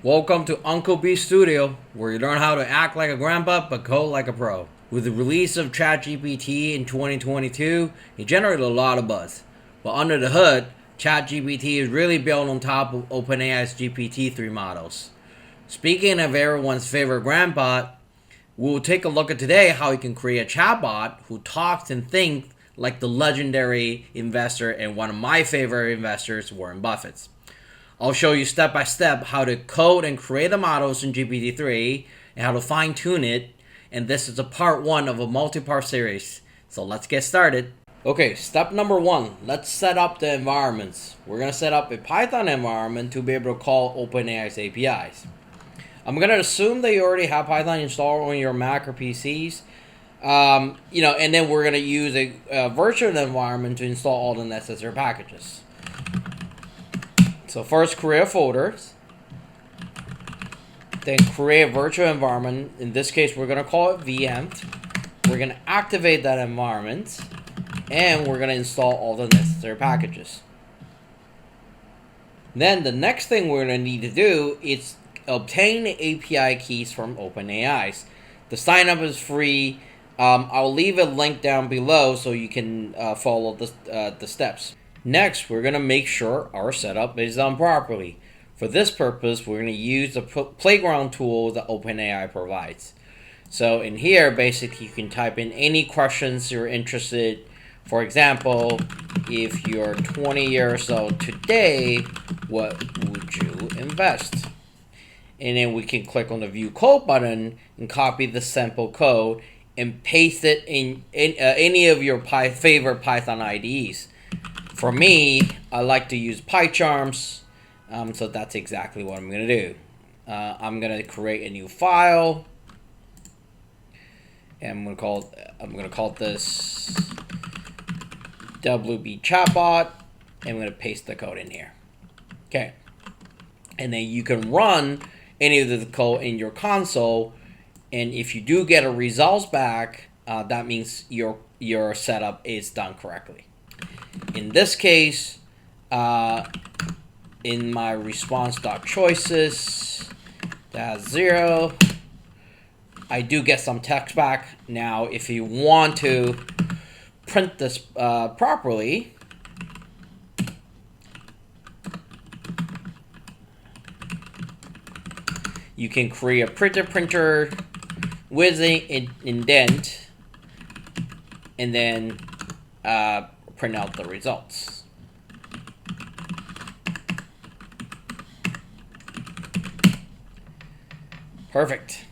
Welcome to Uncle B Studio, where you learn how to act like a grandpa but code like a pro. With the release of ChatGPT in 2022, it generated a lot of buzz. But under the hood, ChatGPT is really built on top of OpenAI's GPT-3 models. Speaking of everyone's favorite grandpa, we'll take a look at today how you can create a chatbot who talks and thinks like the legendary investor and one of my favorite investors, Warren Buffett. I'll show you step by step how to code and create the models in GPT-3 and how to fine tune it. And this is a part one of a multi-part series. So let's get started. Okay, step number one, let's set up the environments. We're going to set up a Python environment to be able to call OpenAI's APIs. I'm going to assume that you already have Python installed on your Mac or PCs. And then we're going to use a virtual environment to install all the necessary packages. So first create a folder, then create a virtual environment. In this case, we're going to call it vent. We're going to activate that environment, and we're going to install all the necessary packages. Then the next thing we're going to need to do is obtain the API keys from OpenAI. The sign up is free. I'll leave a link down below so you can follow the steps. Next, we're going to make sure our setup is done properly. For this purpose, we're going to use the playground tool that OpenAI provides. So in here, basically, you can type in any questions you're interested. For example, if you're 20 years old today, what would you invest? And then we can click on the View Code button and copy the sample code and paste it in any of your favorite Python IDEs. For me, I like to use PyCharms, so that's exactly what I'm going to do. I'm going to create a new file, and I'm going to call this WB Chatbot, and I'm going to paste the code in here. Okay, and then you can run any of the code in your console, and if you do get a results back, that means your setup is done correctly. In this case, in my response.choices, that's 0. I do get some text back. Now, if you want to print this properly, you can create a printer with an indent, and then print out the results. Perfect.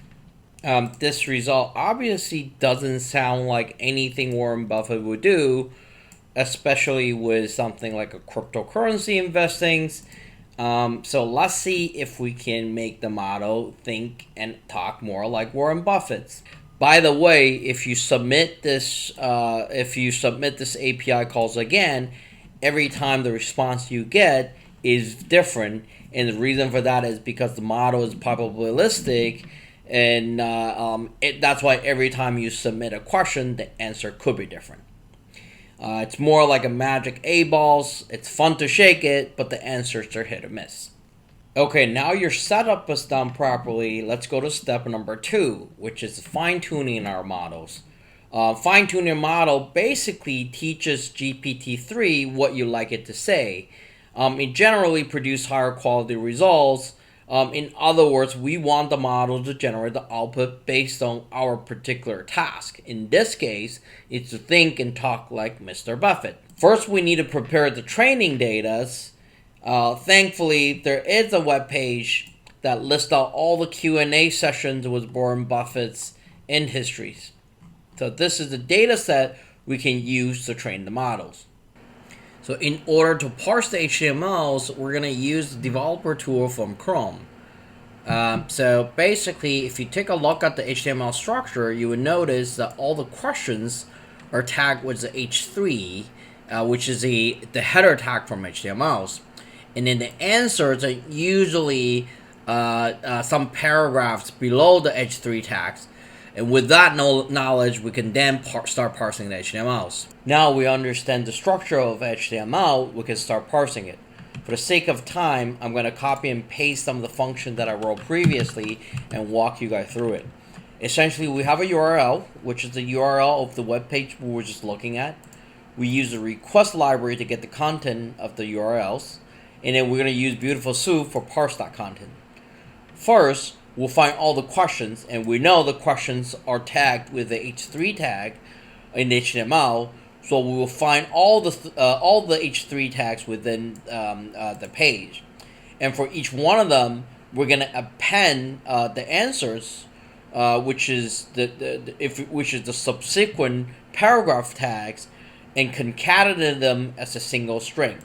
This result obviously doesn't sound like anything Warren Buffett would do, especially with something like a cryptocurrency investing. So let's see if we can make the model think and talk more like Warren Buffett's. By the way, if you submit this API calls again, every time the response you get is different, and the reason for that is because the model is probabilistic, and that's why every time you submit a question, the answer could be different. It's more like a magic 8-balls. It's fun to shake it, but the answers are hit or miss. Okay, now your setup is done properly. Let's go to step number 2, which is fine-tuning our models. Fine-tuning a model basically teaches GPT-3 what you like it to say. It generally produces higher quality results. In other words, we want the model to generate the output based on our particular task. In this case, it's to think and talk like Mr. Buffett. First, we need to prepare the training data. Thankfully, there is a web page that lists out all the Q&A sessions with Warren Buffett's in histories. So this is the data set we can use to train the models. So in order to parse the HTMLs, we're going to use the developer tool from Chrome. So basically, if you take a look at the HTML structure, you would notice that all the questions are tagged with the H3, which is the header tag from HTMLs. And then the answers are usually some paragraphs below the H3 tags. And with that knowledge, we can then start parsing the HTMLs. Now we understand the structure of HTML, we can start parsing it. For the sake of time, I'm going to copy and paste some of the functions that I wrote previously and walk you guys through it. Essentially, we have a URL, which is the URL of the web page we were just looking at. We use the request library to get the content of the URLs. And then we're going to use Beautiful Soup for parse that content. First, we'll find all the questions, and we know the questions are tagged with the h3 tag in HTML. So we will find all the h3 tags within the page, and for each one of them, we're going to append the answers, which is the subsequent paragraph tags, and concatenate them as a single string.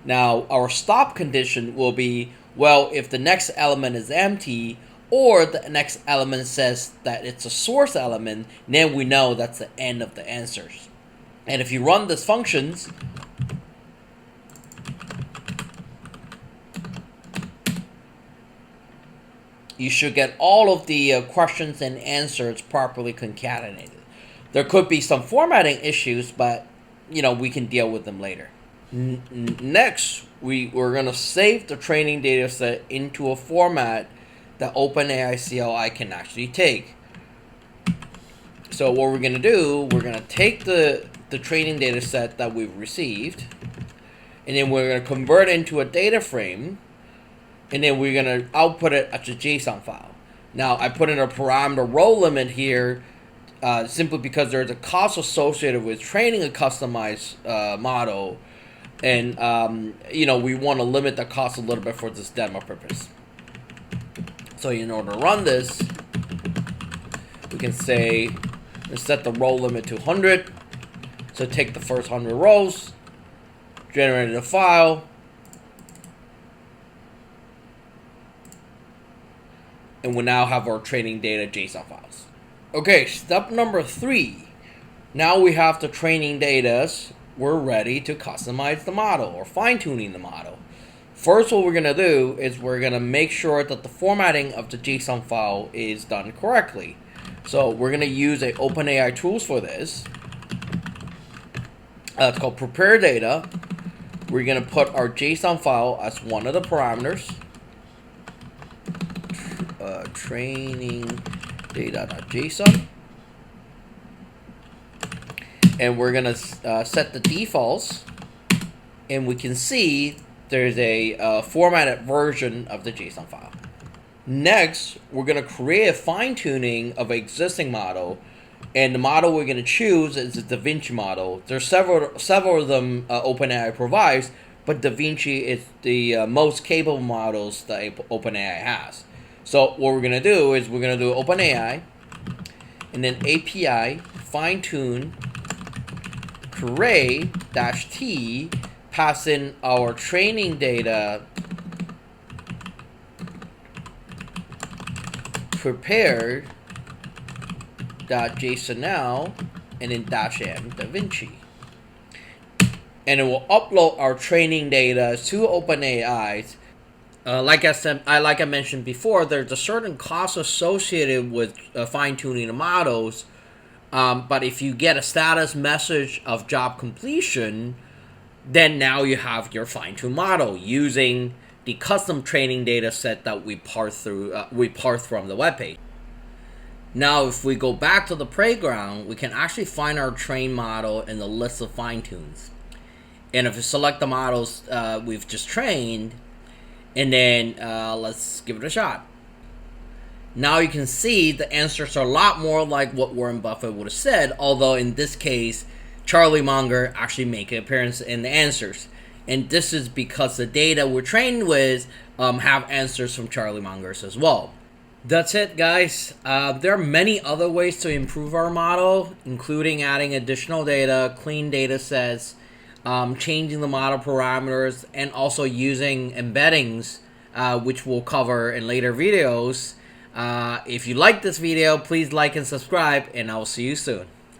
Now, our stop condition will be, well, if the next element is empty, or the next element says that it's a source element, then we know that's the end of the answers. And if you run these functions, you should get all of the questions and answers properly concatenated. There could be some formatting issues, but we can deal with them later. Next, we're going to save the training data set into a format that OpenAI CLI can actually take. So what we're going to do, we're going to take the training data set that we've received, and then we're going to convert it into a data frame, and then we're going to output it as a JSON file. Now, I put in a parameter row limit here simply because there's a cost associated with training a customized model, and we want to limit the cost a little bit for this demo purpose. So in order to run this, we can say, let's set the row limit to 100. So take the first 100 rows, generate a file, and we now have our training data JSON files. Okay, step number 3. Now we have the training data. We're ready to customize the model or fine-tuning the model. First, what we're going to do is we're going to make sure that the formatting of the JSON file is done correctly. So we're going to use a OpenAI tools for this. It's called prepare data. We're going to put our JSON file as one of the parameters. Training data.json. And we're going to set the defaults. And we can see there's a formatted version of the JSON file. Next, we're going to create a fine-tuning of an existing model, and the model we're going to choose is the DaVinci model. There's several of them OpenAI provides, but DaVinci is the most capable models that OpenAI has. So what we're going to do is we're going to do OpenAI, and then API fine-tune create-t, pass in our training data prepared.jsonl, and then -m DaVinci. And it will upload our training data to OpenAI. Like I mentioned before, there's a certain cost associated with fine-tuning the models. But if you get a status message of job completion, then now you have your fine-tuned model using the custom training data set that we parse from the webpage. Now, if we go back to the playground, we can actually find our trained model in the list of fine-tunes. And if we select the models we've just trained, and then let's give it a shot. Now you can see the answers are a lot more like what Warren Buffett would have said, although in this case, Charlie Munger actually make an appearance in the answers. And this is because the data we're trained with have answers from Charlie Mungers as well. That's it, guys. There are many other ways to improve our model, including adding additional data, clean data sets, changing the model parameters, and also using embeddings, which we'll cover in later videos. If you like this video, please like and subscribe, and I'll see you soon.